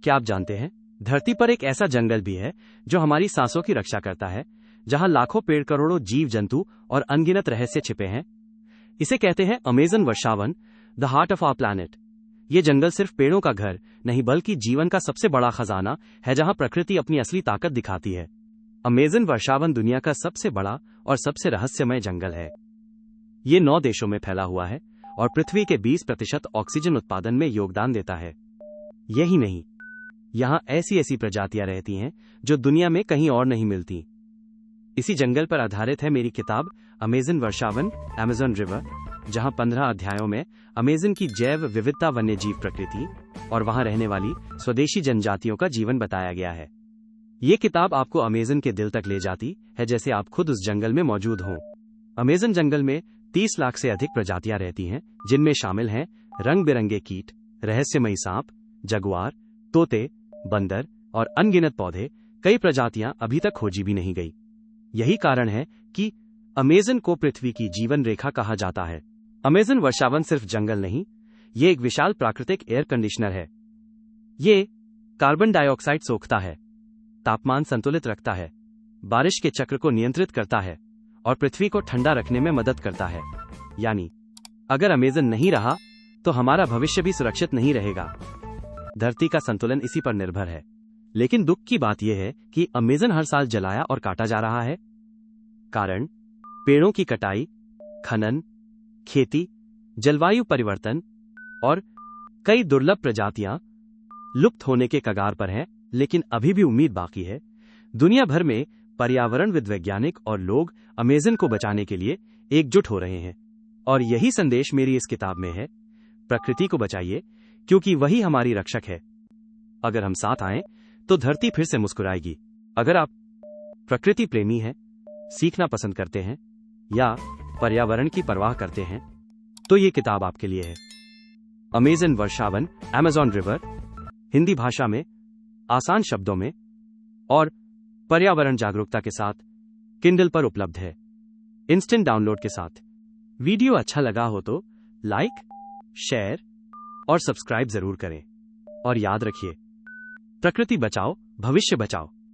क्या आप जानते हैं, धरती पर एक ऐसा जंगल भी है जो हमारी सांसों की रक्षा करता है, जहां लाखों पेड़, करोड़ों जीव जंतु और अनगिनत रहस्य छिपे हैं। इसे कहते हैं अमेज़न वर्षावन, the heart of our planet. ये जंगल सिर्फ पेड़ों का घर नहीं, बल्कि जीवन का सबसे बड़ा खजाना है, जहां प्रकृति अपनी असली ताकत दिखाती है। अमेज़न वर्षावन दुनिया का सबसे बड़ा और सबसे रहस्यमय जंगल है। ये 9 देशों में फैला हुआ है और पृथ्वी के 20% ऑक्सीजन उत्पादन में योगदान देता है। यही नहीं, यहाँ ऐसी प्रजातियां रहती हैं जो दुनिया में कहीं और नहीं मिलती। इसी जंगल पर आधारित है मेरी किताब अमेज़न वर्षावन, अमेज़न रिवर, जहां 15 अध्यायों में अमेज़न की जैव विविधता, वन्य जीव प्रकृति और वहां रहने वाली स्वदेशी जनजातियों का जीवन बताया गया है। ये किताब आपको अमेज़न के दिल तक ले जाती है, जैसे आप खुद उस जंगल में मौजूद हों। अमेज़न जंगल में 30 लाख से अधिक प्रजातियां रहती हैं, जिनमें शामिल हैं रंग बिरंगे कीट, रहस्यमयी सांप, जगुआर, तोते, बंदर और अनगिनत पौधे। कई प्रजातियां अभी तक खोजी भी नहीं गई। यही कारण है कि अमेज़न को पृथ्वी की जीवन रेखा कहा जाता है। अमेज़न वर्षावन सिर्फ जंगल नहीं, ये एक विशाल प्राकृतिक एयर कंडीशनर है। ये कार्बन डाइऑक्साइड सोखता है, तापमान संतुलित रखता है, बारिश के चक्र को नियंत्रित करता है और पृथ्वी को ठंडा रखने में मदद करता है। यानी अगर अमेज़न नहीं रहा तो हमारा भविष्य भी सुरक्षित नहीं रहेगा। धरती का संतुलन इसी पर निर्भर है। लेकिन दुख की बात यह है कि अमेज़न हर साल जलाया और काटा जा रहा है। कारण पेड़ों की कटाई, खनन, खेती, जलवायु परिवर्तन और कई दुर्लभ प्रजातियां लुप्त होने के कगार पर हैं। लेकिन अभी भी उम्मीद बाकी है। दुनिया भर में पर्यावरणविद, वैज्ञानिक और लोग अमेज़न को बचाने के लिए एकजुट हो रहे हैं। और यही संदेश मेरी इस किताब में है। प्रकृति को बचाइए, क्योंकि वही हमारी रक्षक है। अगर हम साथ आएं तो धरती फिर से मुस्कुराएगी। अगर आप प्रकृति प्रेमी हैं, सीखना पसंद करते हैं या पर्यावरण की परवाह करते हैं, तो ये किताब आपके लिए है। अमेज़न वर्षावन, अमेज़न रिवर, हिंदी भाषा में, आसान शब्दों में और पर्यावरण जागरूकता के साथ किंडल पर उपलब्ध है, इंस्टेंट डाउनलोड के साथ। वीडियो अच्छा लगा हो तो लाइक, शेयर और सब्सक्राइब जरूर करें। और याद रखिए, प्रकृति बचाओ, भविष्य बचाओ।